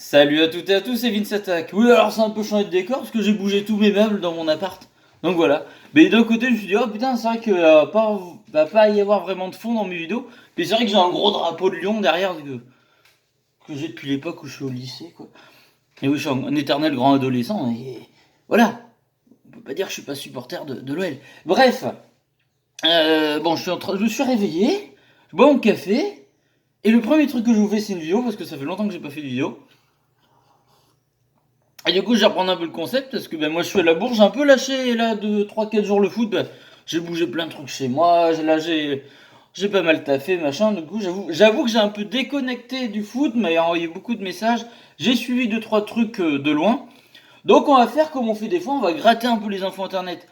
Salut à toutes et à tous, c'est Vince Attack. Oui, alors c'est un peu changé de décor parce que j'ai bougé tous mes meubles dans mon appart. Donc voilà. Mais d'un côté, je me suis dit, oh putain, c'est vrai que va pas y avoir vraiment de fond dans mes vidéos. Mais c'est vrai que j'ai un gros drapeau de Lyon derrière que j'ai depuis l'époque où je suis au lycée, quoi. Et oui, je suis un éternel grand adolescent et voilà. On peut pas dire que je suis pas supporter de l'OL. Bref, bon, je me suis réveillé, je bois mon café et le premier truc que je vous fais, c'est une vidéo parce que ça fait longtemps que j'ai pas fait de vidéo. Et du coup, je vais reprendre un peu le concept parce que ben, moi je suis à la bourse, j'ai un peu lâché là de 3 4 jours le foot. Ben, j'ai bougé plein de trucs chez moi, j'ai pas mal taffé, machin. Du coup, j'avoue que j'ai un peu déconnecté du foot, m'a envoyé beaucoup de messages. J'ai suivi deux trois trucs de loin. Donc on va faire comme on fait des fois, on va gratter un peu les infos internet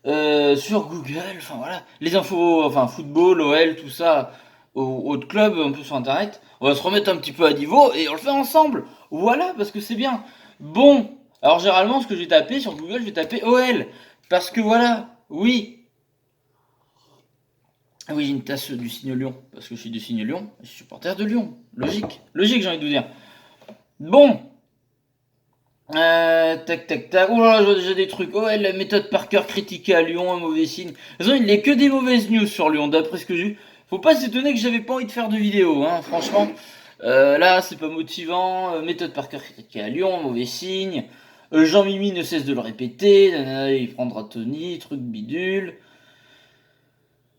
sur Google, enfin voilà, les infos, enfin football, OL, tout ça, autres clubs, un peu sur internet. On va se remettre un petit peu à niveau et on le fait ensemble. Voilà, parce que c'est bien. Bon, alors généralement, ce que j'ai tapé sur Google, je vais taper OL. Parce que voilà, oui. Ah oui, j'ai une tasse du signe Lyon. Parce que je suis du signe Lyon, je suis supporter de Lyon. Logique. Logique, j'ai envie de vous dire. Bon. Tac tac tac. Oh là là, je vois déjà des trucs. OL, la méthode Parker critiquée à Lyon, un mauvais signe. De toute façon, il n'est que des mauvaises news sur Lyon, d'après ce que j'ai vu. Faut pas s'étonner que j'avais pas envie de faire de vidéo, hein, franchement. Là, c'est pas motivant. Méthode Parker critiquée à Lyon, mauvais signe. Jean-Mimi ne cesse de le répéter. Nanana, il prendra Tony, truc bidule.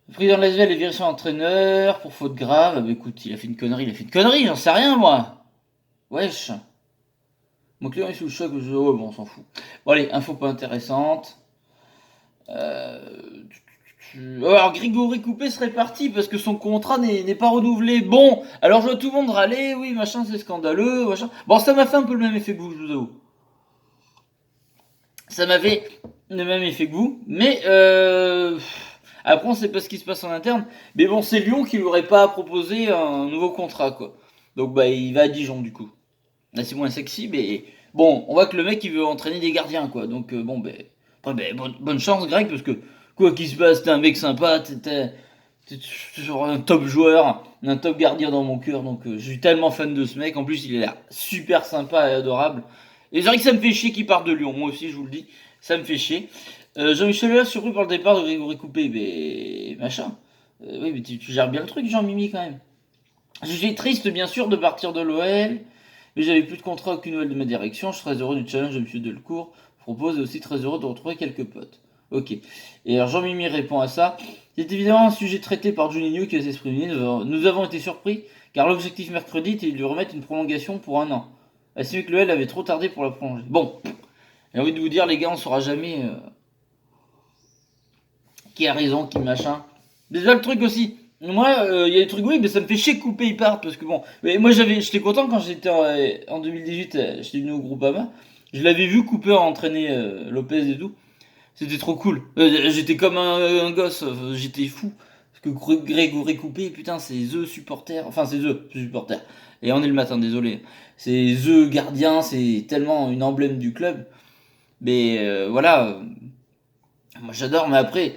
Le président de l'ASVEL est viré son entraîneur pour faute grave. Ah bah écoute, il a fait une connerie, j'en sais rien moi. Wesh. Mon client est sous le choc, bon, on s'en fout. Bon allez, info pas intéressante. Euh... Alors Grégory Coupé serait parti parce que son contrat n'est pas renouvelé. Bon, alors je vois tout le monde râler, oui machin c'est scandaleux, machin. Bon ça m'a fait un peu le même effet que vous, je vous avoue. Ça m'a fait le même effet que vous, mais après on sait pas ce qui se passe en interne. Mais bon c'est Lyon qui lui aurait pas proposé un nouveau contrat quoi. Donc bah il va à Dijon du coup. Là c'est moins sexy, mais bon on voit que le mec il veut entraîner des gardiens quoi. Donc bon ben après, bonne chance Greg parce que quoi qu'il se passe t'es un mec sympa, t'es toujours un top joueur, un top gardien dans mon cœur. Donc je suis tellement fan de ce mec. En plus il a l'air super sympa et adorable. Et c'est vrai que ça me fait chier qu'il parte de Lyon. Moi aussi je vous le dis, ça me fait chier. Jean-Michel Aulas surpris par le départ de Grégory Coupé, mais machin. Oui mais tu gères bien le truc Jean-Mimi quand même. Je suis triste bien sûr de partir de l'OL, mais j'avais plus de contrat aucune nouvelle de ma direction. Je suis très heureux du challenge de M. Delcourt. Propose et aussi très heureux de retrouver quelques potes. Ok. Et alors Jean-Mimi répond à ça. C'est évidemment un sujet traité par Juninho qui va s'exprimer. Nous avons été surpris car l'objectif mercredi était de lui remettre une prolongation pour 1 an. Assumer que l'OL avait trop tardé pour la prolonger. Bon, j'ai envie de vous dire les gars, on saura jamais qui a raison, qui machin. Déjà le truc aussi, moi, il y a des trucs oui, mais ça me fait chier que Coupé il parte parce que bon, mais moi j'étais content quand j'étais en 2018, j'étais venu au Groupama, je l'avais vu Coupé entraîner Lopez et tout, c'était trop cool. J'étais comme un gosse, j'étais fou parce que Grégory Coupé, putain, c'est the supporter, enfin c'est the supporter. Et on est le matin, désolé. C'est the gardien, c'est tellement une emblème du club. Mais voilà, moi j'adore, mais après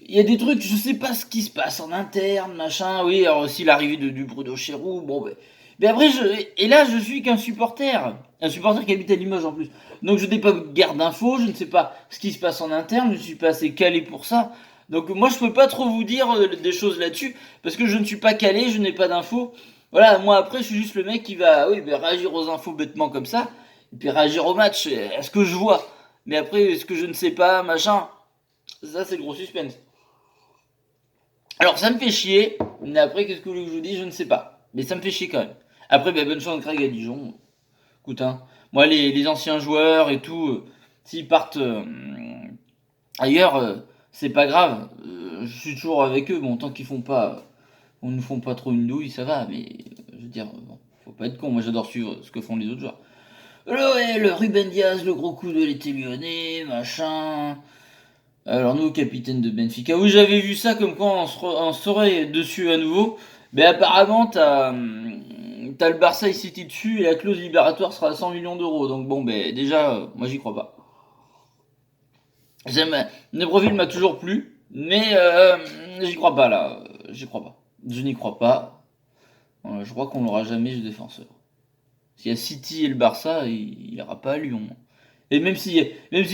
il y a des trucs, je sais pas ce qui se passe en interne, machin. Oui, alors aussi l'arrivée de, du Bruno Chéroux. Bon, mais après, et là, je suis qu'un supporter. Un supporter qui habite à Limoges en plus. Donc je n'ai pas guère d'infos, je ne sais pas ce qui se passe en interne, je ne suis pas assez calé pour ça. Donc moi, je peux pas trop vous dire des choses là-dessus, parce que je ne suis pas calé, je n'ai pas d'infos. Voilà, moi après, je suis juste le mec qui va oui, ben, réagir aux infos bêtement comme ça, et puis réagir au match, à ce que je vois. Mais après, ce que je ne sais pas, machin, ça c'est le gros suspense. Alors ça me fait chier, mais après qu'est-ce que je vous dis, je ne sais pas. Mais ça me fait chier quand même. Après, ben, bonne chance Greg à Dijon. Écoute, hein, moi les anciens joueurs et tout, s'ils partent ailleurs, c'est pas grave. Je suis toujours avec eux, bon tant qu'ils font pas, on nous font pas trop une douille, ça va. Mais je veux dire, bon, faut pas être con. Moi j'adore suivre ce que font les autres joueurs. Ouais, le Ruben Diaz, le gros coup de l'été lyonnais, machin. Alors nous, capitaine de Benfica. Oui, j'avais vu ça comme quoi on serait dessus à nouveau. Mais apparemment, t'as le Barça et City dessus et la clause libératoire sera à 100 millions d'euros. Donc bon, ben déjà, moi j'y crois pas. Le profil m'a toujours plu, mais j'y crois pas là. J'y crois pas. Je n'y crois pas. Je crois qu'on l'aura jamais ce défenseur. S'il y a City et le Barça, il ira pas à Lyon. Et même si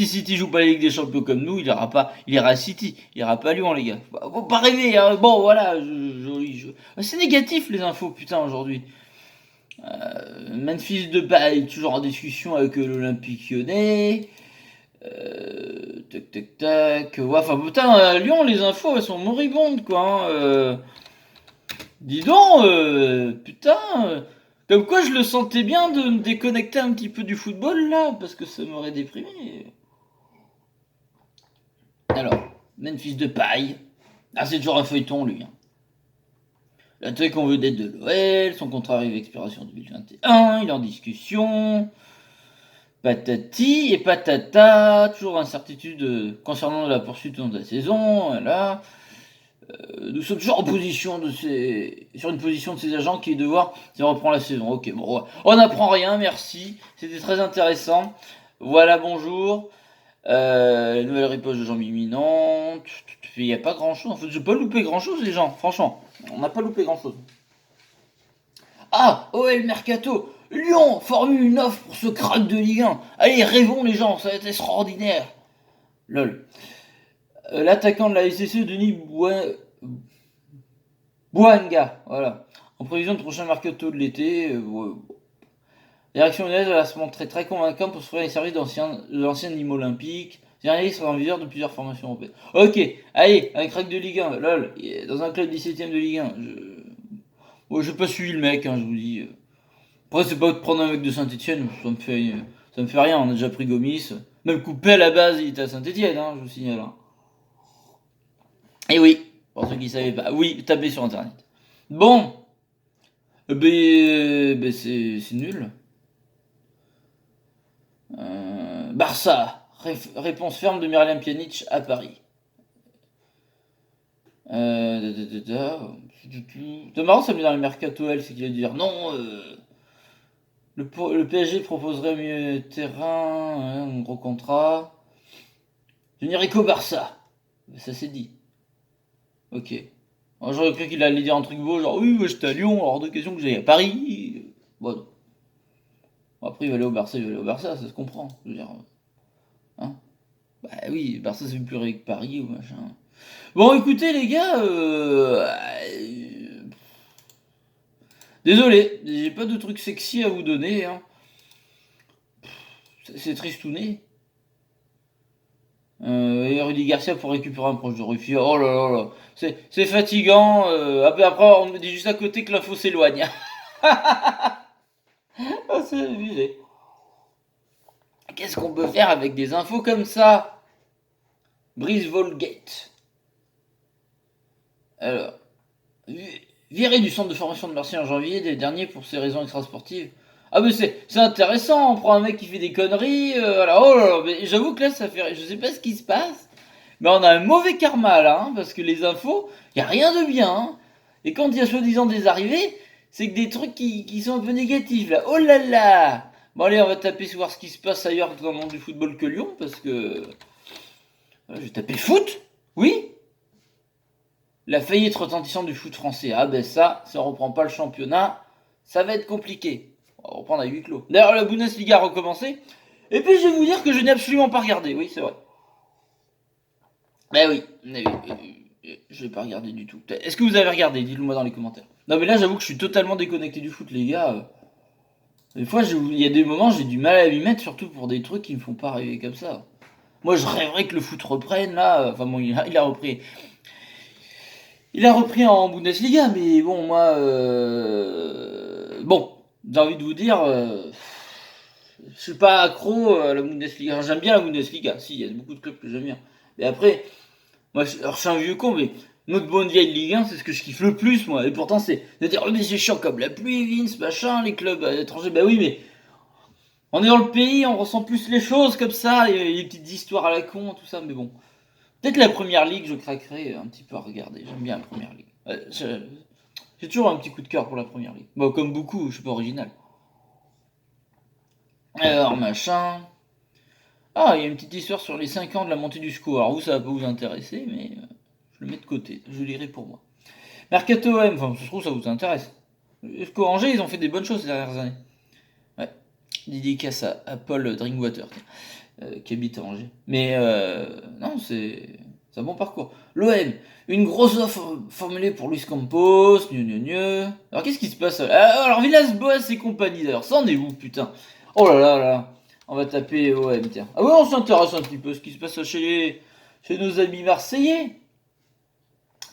City joue pas la Ligue des Champions comme nous, il ira à City, il ira pas à Lyon, les gars. Faut pas rêver, hein. Bon, voilà, c'est négatif les infos, putain, aujourd'hui. Memphis Depay, toujours en discussion avec l'Olympique Lyonnais. Tac, tac, tac. Ouais, enfin, putain, à Lyon, les infos, elles sont moribondes, quoi. Hein. Dis donc, putain. Comme quoi, je le sentais bien de me déconnecter un petit peu du football, là, parce que ça m'aurait déprimé. Alors, Memphis Depay. Ah, c'est toujours un feuilleton, lui. Hein. L'attaque en vedette de l'OL, son contrat arrive à expiration 2021, il est en discussion. Patati et patata, toujours incertitude concernant la poursuite de la saison. Voilà. Nous sommes toujours sur une position de ces agents qui est de voir si on reprend la saison. Ok, bon, ouais. On n'apprend rien, merci. C'était très intéressant. Voilà, bonjour. Nouvelle riposte de Jean-Mi imminente. Il n'y a pas grand chose. En fait, j'ai pas loupé grand chose, les gens. Franchement, on n'a pas loupé grand chose. Ah, OL Mercato. Lyon formule une offre pour ce crack de Ligue 1. Allez, rêvons les gens, ça va être extraordinaire. Lol. L'attaquant de la SSE, Denis Bouanga, voilà. En prévision de prochain mercato de l'été, ouais. La direction lyonnaise va se montrer très convaincante pour se faire les services de l'ancien Nîmes olympique. Dernier sera en viseur de plusieurs formations européennes. Ok, allez, un crack de Ligue 1, lol, dans un club 17ème de Ligue 1. Ouais, j'ai pas suivi le mec, hein, je vous dis. Après, c'est pas de prendre un mec de Saint-Etienne, ça me fait rien, on a déjà pris Gomis. Même Coupé à la base, il était à Saint-Etienne, hein, je vous signale. Hein. Et oui, pour ceux qui savaient pas. Oui, tapez sur internet. Bon, c'est nul. Barça, réponse ferme de Miralem Pjanic à Paris. C'est marrant, ça met dans le mercato, c'est qu'il va dire non. Le PSG proposerait mieux terrain, un gros contrat. Je n'irai qu'au Barça. Ça c'est dit. Ok. Alors, j'aurais cru qu'il allait dire un truc beau, genre oui, moi j'étais à Lyon, hors de question que j'aille à Paris. Bon. Après, il va aller au Barça, il va aller au Barça, ça se comprend. Je veux dire. Hein. Bah oui, Barça c'est plus rien que Paris ou machin. Bon, écoutez les gars, désolé, j'ai pas de trucs sexy à vous donner. Hein. C'est tristouné. Et Rudy Garcia pour récupérer un proche de Ruffier. Oh là là là. C'est fatigant. Après, on me dit juste à côté que l'info s'éloigne. Ah, c'est abusé. Qu'est-ce qu'on peut faire avec des infos comme ça? Brice Volgate. Alors. Viré du centre de formation de Marseille en janvier des derniers pour ses raisons extrasportives. Ah mais c'est intéressant, on prend un mec qui fait des conneries, voilà, oh là là, mais j'avoue que là ça fait, je sais pas ce qui se passe, mais on a un mauvais karma là, hein, parce que les infos, y a rien de bien, hein. Et quand il y a soi-disant des arrivées, c'est que des trucs qui sont un peu négatifs là, oh là là. Bon allez, on va taper voir ce qui se passe ailleurs dans le monde du football que Lyon, parce que... Je vais taper foot, oui. La faillite retentissante du foot français, ah ben ça reprend pas le championnat, ça va être compliqué. On va reprendre à huis clos. D'ailleurs, la Bundesliga a recommencé. Et puis, je vais vous dire que je n'ai absolument pas regardé. Oui, c'est vrai. Ben oui, je n'ai pas regardé du tout. Est-ce que vous avez regardé? Dites-le moi dans les commentaires. Non, mais là, j'avoue que je suis totalement déconnecté du foot, les gars. Des fois, il y a des moments, j'ai du mal à m'y mettre, surtout pour des trucs qui me font pas rêver comme ça. Moi, je rêverais que le foot reprenne, là. Enfin, bon, il a repris. Il a repris en Bundesliga, mais bon, moi. Bon, j'ai envie de vous dire. Je suis pas accro à la Bundesliga. J'aime bien la Bundesliga. Si, il y a beaucoup de clubs que j'aime bien. Mais après, moi, alors, je suis un vieux con, mais notre bonne vieille Ligue 1, c'est ce que je kiffe le plus, moi. Et pourtant, c'est de dire, oh, mais c'est chiant comme la pluie, Vince, machin, les clubs étrangers. Bah oui, mais on est dans le pays, on ressent plus les choses comme ça. Il y a les petites histoires à la con, tout ça, mais bon. Peut-être la première ligue, je craquerai un petit peu à regarder. J'aime bien la première ligue. J'ai toujours un petit coup de cœur pour la première ligue. Bon, comme beaucoup, je suis pas original. Alors, machin. Ah, il y a une petite histoire sur les 5 ans de la montée du SCO. Alors, vous, ça va pas vous intéresser, mais je le mets de côté. Je lirai pour moi. Mercato M, enfin, je trouve que ça vous intéresse. SCO Angers, ils ont fait des bonnes choses ces dernières années. Dédicace à Paul Drinkwater, qui habite à Angers. Mais non, c'est un bon parcours. L'OM, une grosse offre formulée pour Luis Campos, Alors qu'est-ce qui se passe alors Villas-Boas et compagnie d'ailleurs, ça en est où putain? Oh là là là, on va taper OM, tiens. Ah ouais, on s'intéresse un petit peu à ce qui se passe chez nos amis marseillais.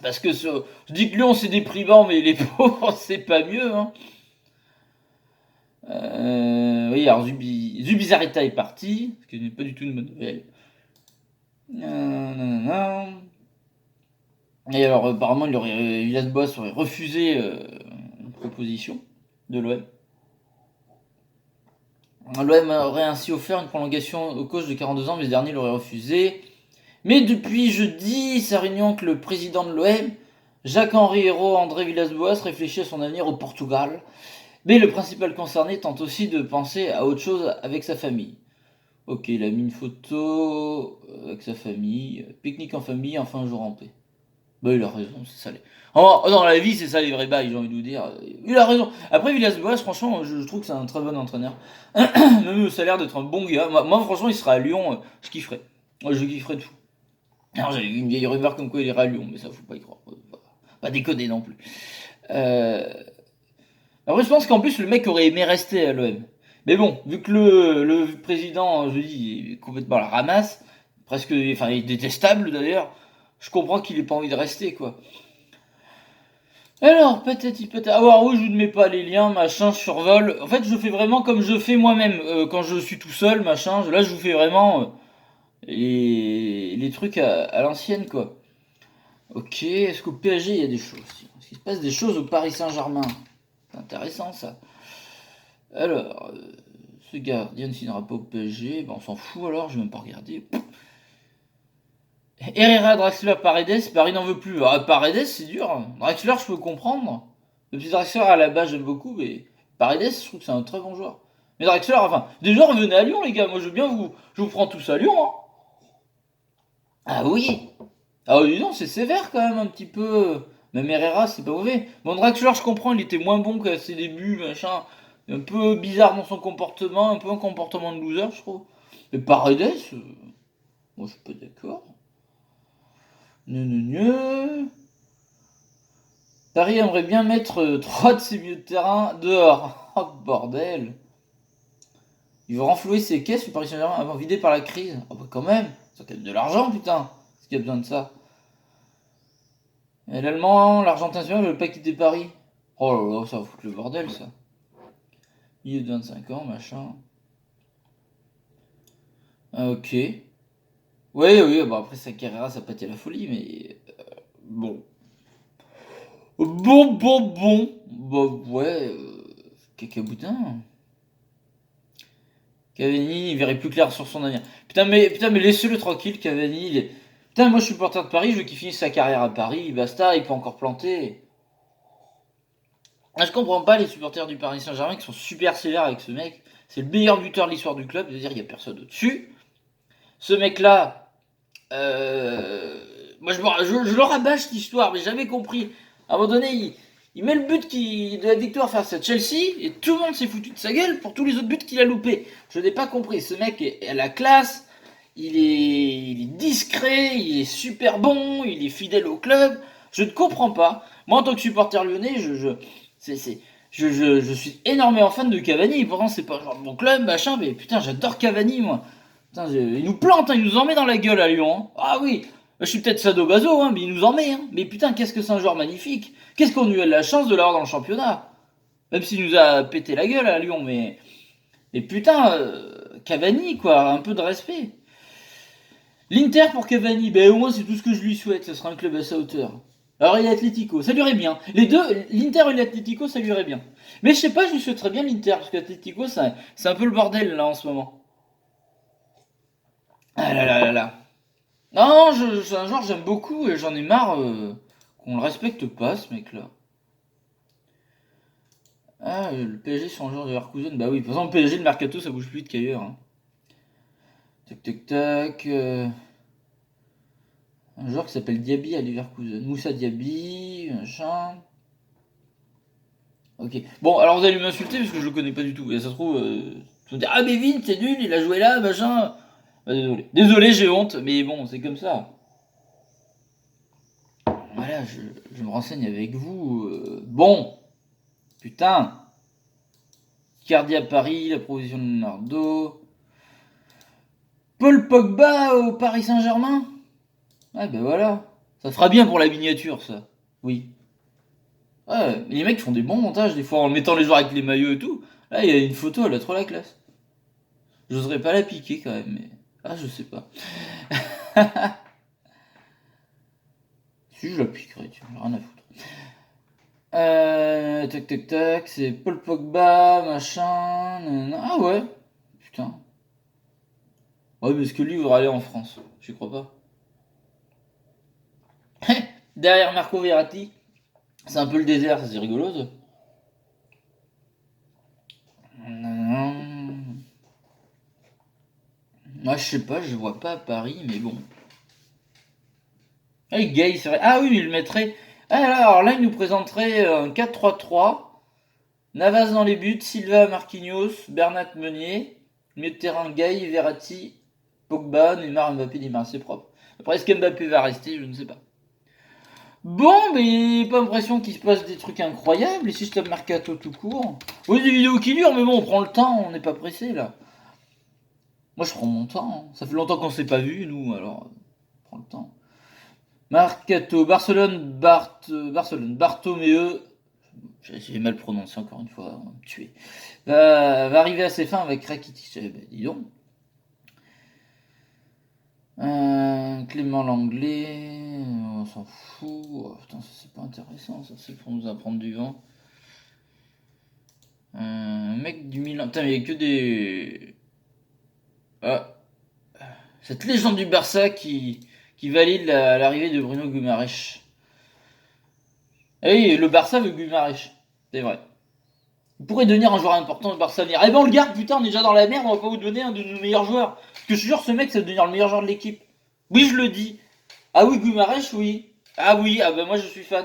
Parce que je dis que Lyon c'est déprimant, mais les pauvres c'est pas mieux. Hein. Oui, alors Zubizarreta est parti, ce qui n'est pas du tout une bonne nouvelle. Et alors apparemment Villas-Boas aurait refusé une proposition de l'OM. L'OM aurait ainsi offert une prolongation au coach de 42 ans, mais ce dernier l'aurait refusé. Mais depuis jeudi, sa réunion avec le président de l'OM, Jacques-Henri Hérault, André Villas-Boas, réfléchit à son avenir au Portugal. Mais le principal concerné tente aussi de penser à autre chose avec sa famille. Ok, il a mis une photo avec sa famille, pique-nique en famille, enfin un jour en paix. Bah il a raison, c'est ça. Dans la vie, c'est ça les vrais bails, j'ai envie de vous dire. Il a raison. Après, Villas-Boas, franchement, je trouve que c'est un très bon entraîneur. Même ça a l'air d'être un bon gars. Moi, franchement, il sera à Lyon, je kifferais. Moi, je kifferais de fou. Alors, j'avais vu une vieille rumeur comme quoi il irait à Lyon, mais ça, faut pas y croire. Pas déconner non plus. Après, je pense qu'en plus, le mec aurait aimé rester à l'OM. Mais bon, vu que le président, je dis, est complètement à la ramasse, presque, enfin, il est détestable d'ailleurs, je comprends qu'il ait pas envie de rester, quoi. Alors, peut-être. Alors, oui, je ne mets pas les liens, machin, je survole. En fait, je fais vraiment comme je fais moi-même, quand je suis tout seul, machin. Là, je vous fais vraiment les trucs à l'ancienne, quoi. Ok, est-ce qu'au PSG, il y a des choses? Est-ce qu'il se passe des choses au Paris Saint-Germain? C'est intéressant, ça. Alors, ce gardien ne signera pas au PSG, ben on s'en fout alors, je vais même pas regarder. Herrera, Draxler, Paredes, Paris n'en veut plus. Ah, Paredes, c'est dur. Draxler, je peux comprendre. Le petit Draxler, à la base, j'aime beaucoup, mais Paredes, je trouve que c'est un très bon joueur. Mais Draxler, enfin, déjà, revenez à Lyon, les gars. Moi, je vous prends tous à Lyon. Hein. Ah oui. Ah oui, non, c'est sévère quand même, un petit peu. Même Herrera, c'est pas mauvais. Bon, Draxler, je comprends, il était moins bon qu'à ses débuts, machin. Un peu bizarre dans son comportement, un peu un comportement de loser, je trouve. Mais Paredes, moi, je suis pas d'accord. Paris aimerait bien mettre 3 de ses milieux de terrain dehors. Oh bordel. Il veut renflouer ses caisses, le Paris Saint-Germain, avant vidé par la crise. Oh bah quand même, ça coûte de l'argent putain. Est-ce qu'il y a besoin de ça? Et l'Allemand, l'Argentin, ne veut pas quitter Paris. Oh là là, ça va foutre le bordel ça. Milieu de 25 ans, machin. Ah, ok. Oui, oui, bah après sa carrière, ça n'a pas été la folie, mais bon. Bon. Bah ouais, cacaboutin. Cavani, il verrait plus clair sur son avenir. Putain, mais laissez-le tranquille, Cavani. Putain, moi je suis supporter de Paris, je veux qu'il finisse sa carrière à Paris, basta, il peut encore planter. Ah, je comprends pas les supporters du Paris Saint-Germain qui sont super sévères avec ce mec. C'est le meilleur buteur de l'histoire du club, c'est-à-dire il n'y a personne au-dessus. Ce mec-là, moi je le rabâche cette histoire, mais j'avais compris. À un moment donné, il met le but de la victoire face à Chelsea et tout le monde s'est foutu de sa gueule pour tous les autres buts qu'il a loupés. Je n'ai pas compris. Ce mec est à la classe, il est discret, il est super bon, il est fidèle au club. Je ne comprends pas. Moi, en tant que supporter lyonnais, je suis énormément fan de Cavani. Pourtant, c'est pas genre mon club, machin, mais putain, j'adore Cavani, moi. Putain, il nous plante, hein, il nous en met dans la gueule à Lyon. Hein. Ah oui, je suis peut-être sadomaso, hein, mais il nous en met. Hein. Mais putain, qu'est-ce que c'est un joueur magnifique. Qu'est-ce qu'on a eu la chance de l'avoir dans le championnat. Même s'il nous a pété la gueule à Lyon, mais putain, Cavani, quoi, un peu de respect. L'Inter pour Cavani, ben au moins c'est tout ce que je lui souhaite, ce sera un club à sa hauteur. Alors il est Atlético, ça lui irait bien. Les deux, l'Inter et l'Atlético, ça lui irait bien. Mais je sais pas, je lui souhaiterais bien l'Inter, parce qu'Atlético, c'est un peu le bordel là en ce moment. Ah là là là là. Non, c'est un joueur que j'aime beaucoup et j'en ai marre qu'on le respecte pas, ce mec-là. Ah, le PSG sur un joueur de Leverkusen, bah oui, de toute façon le PSG, le mercato, ça bouge plus vite qu'ailleurs. Hein. Tac tac tac. Un joueur qui s'appelle Diaby à Leverkusen. Moussa Diaby, machin. Ok. Bon, alors vous allez m'insulter parce que je le connais pas du tout. Et ça se trouve, Ils vont dire ah mais Vin c'est nul, il a joué là, machin. Bah, désolé, j'ai honte, mais bon, c'est comme ça. Voilà, je me renseigne avec vous. Bon, putain. Cardi à Paris, la proposition de Leonardo. Paul Pogba au Paris Saint-Germain. Ah ben voilà. Ça fera bien pour la miniature, ça. Oui. Ouais, les mecs font des bons montages des fois en mettant les joueurs avec les maillots et tout. Là, il y a une photo, elle a trop la classe. J'oserais pas la piquer quand même, mais. Ah, je sais pas. Si, je la piquerai, tiens, j'ai rien à foutre. Tac tac tac, c'est Paul Pogba, machin. Nanana. Ah ouais, putain. Ouais, mais est-ce que lui voudra aller en France? J'y crois pas. Derrière Marco Verratti, c'est un peu le désert, ça c'est rigolo ça. Moi je sais pas, je vois pas à Paris, mais bon. Ah, Gay, c'est vrai. Ah oui, il le mettrait. Ah, alors là, il nous présenterait un 4-3-3. Navas dans les buts, Silva, Marquinhos, Bernat Meunier. Milieu de terrain, Gay, Verratti, Pogba, Neymar, Mbappé, Neymar, c'est propre. Après, est-ce qu'Mbappé va rester? Je ne sais pas. Bon, mais pas l'impression qu'il se passe des trucs incroyables. Ici, je tape Mercato tout court. Oui, des vidéos qui durent, mais bon, on prend le temps, on n'est pas pressé là. Moi, je prends mon temps. Ça fait longtemps qu'on s'est pas vu, nous, alors on prend le temps. Mercato, Barcelone, Bartomeu. J'ai mal prononcé encore une fois, on va me tuer. Va arriver à ses fins avec Rakitic. Eh ben, dis donc. Clément Langlais, on s'en fout. Oh, putain, ça c'est pas intéressant, ça c'est pour nous apprendre du vent. Mec du Milan. Putain, mais il y a que des. Ah, cette légende du Barça qui valide l'arrivée de Bruno Guimaraes. Ah oui, le Barça veut Guimaraes. C'est vrai. Il pourrait devenir un joueur important de Barça venir. Eh ben on le garde, putain, on est déjà dans la merde, on va pas vous donner un de nos meilleurs joueurs. Parce que je suis sûr, ce mec, ça va devenir le meilleur joueur de l'équipe. Oui, je le dis. Ah oui, Guimaraes, oui. Ah oui, ah ben moi je suis fan.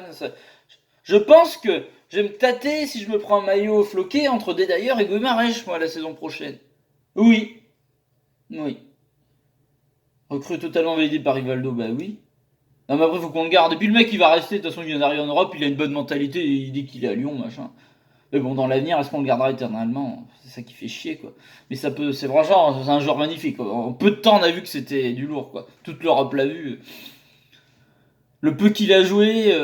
Je pense que je vais me tâter si je me prends un maillot floqué entre Dedayer et Guimaraes, moi, la saison prochaine. Oui. Oui. Recrue totalement validé par Rivaldo, bah oui. Non mais après faut qu'on le garde. Et puis le mec il va rester, de toute façon il vient d'arriver en Europe, il a une bonne mentalité, il dit qu'il est à Lyon, machin. Mais bon, dans l'avenir, est-ce qu'on le gardera éternellement? C'est ça qui fait chier, quoi. Mais ça peut, c'est franchement, c'est un joueur magnifique, quoi. En peu de temps, on a vu que c'était du lourd, quoi. Toute l'Europe l'a vu. Le peu qu'il a joué,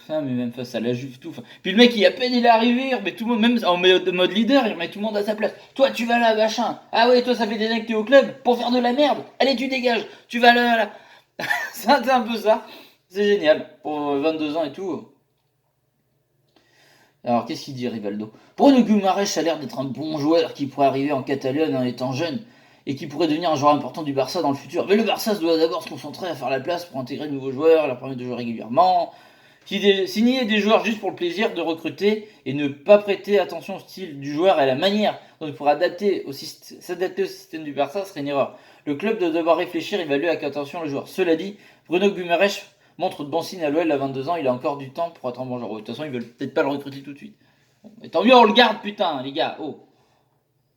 mais même face à la Juve, tout. Enfin, puis le mec, il à peine il est arrivé, il remet tout le monde, même en mode leader, il remet tout le monde à sa place. Toi, tu vas là, machin. Ah ouais, toi, ça fait des années que t'es au club pour faire de la merde. Allez, tu dégages. Tu vas là, là. C'est un peu ça. C'est génial. Pour 22 ans et tout. Alors, qu'est-ce qu'il dit, Rivaldo? Bruno Guimaraes a l'air d'être un bon joueur qui pourrait arriver en Catalogne en étant jeune et qui pourrait devenir un joueur important du Barça dans le futur. Mais le Barça doit d'abord se concentrer à faire la place pour intégrer de nouveaux joueurs, leur permettre de jouer régulièrement. Signer des joueurs juste pour le plaisir de recruter et ne pas prêter attention au style du joueur et à la manière dont il pourra s'adapter au système du Barça serait une erreur. Le club doit d'abord réfléchir et évaluer avec attention le joueur. Cela dit, Bruno Guimaraes montre de bons signes à l'OL à 22 ans, il a encore du temps pour être un bon joueur. De toute façon, ils veulent peut-être pas le recruter tout de suite. Bon, mais tant mieux, on le garde, putain, les gars. Oh,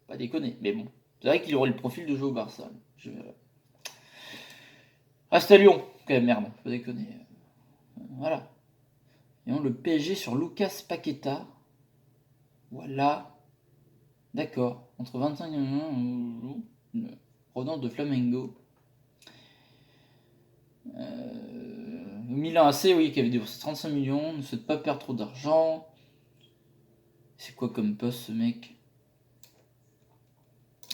pas déconner, mais bon. C'est vrai qu'il aurait le profil de jouer au Barça. Reste à Lyon, quand même, merde, pas déconner. Voilà. Et on le PSG sur Lucas Paqueta. Voilà. D'accord. Entre 25 et provenance de Flamengo. Milan AC, oui, qui avait déboursé 35 millions, ne souhaite pas perdre trop d'argent. C'est quoi comme poste, ce mec?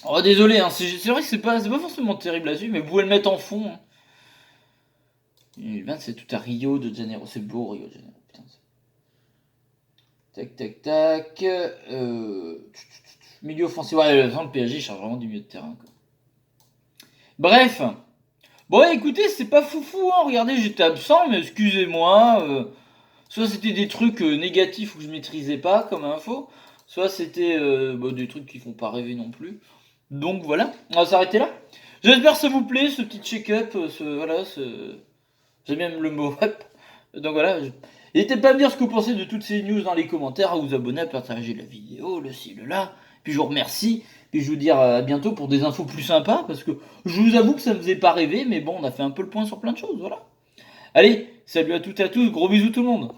Oh, désolé, hein, c'est vrai que c'est pas forcément terrible là-dessus, mais vous pouvez le mettre en fond. Hein. 2020, c'est tout à Rio de Janeiro. C'est beau, Rio de Janeiro. Putain, tac, tac, tac. Milieu offensif. Ouais, le PSG cherche vraiment du milieu de terrain. Quoi. Bref. Bon, écoutez, c'est pas foufou, hein. Regardez, j'étais absent, mais excusez-moi. Soit c'était des trucs négatifs ou que je maîtrisais pas comme info, soit c'était des trucs qui font pas rêver non plus. Donc voilà, on va s'arrêter là. J'espère que ça vous plaît, ce petit check-up, j'aime même le mot up. Donc voilà, n'hésitez pas à me dire ce que vous pensez de toutes ces news dans les commentaires, à vous abonner, à partager la vidéo, le ci, le là. Puis je vous remercie. Puis je vous dire à bientôt pour des infos plus sympas, parce que je vous avoue que ça me faisait pas rêver, mais bon, on a fait un peu le point sur plein de choses, voilà. Allez, salut à toutes et à tous, gros bisous tout le monde.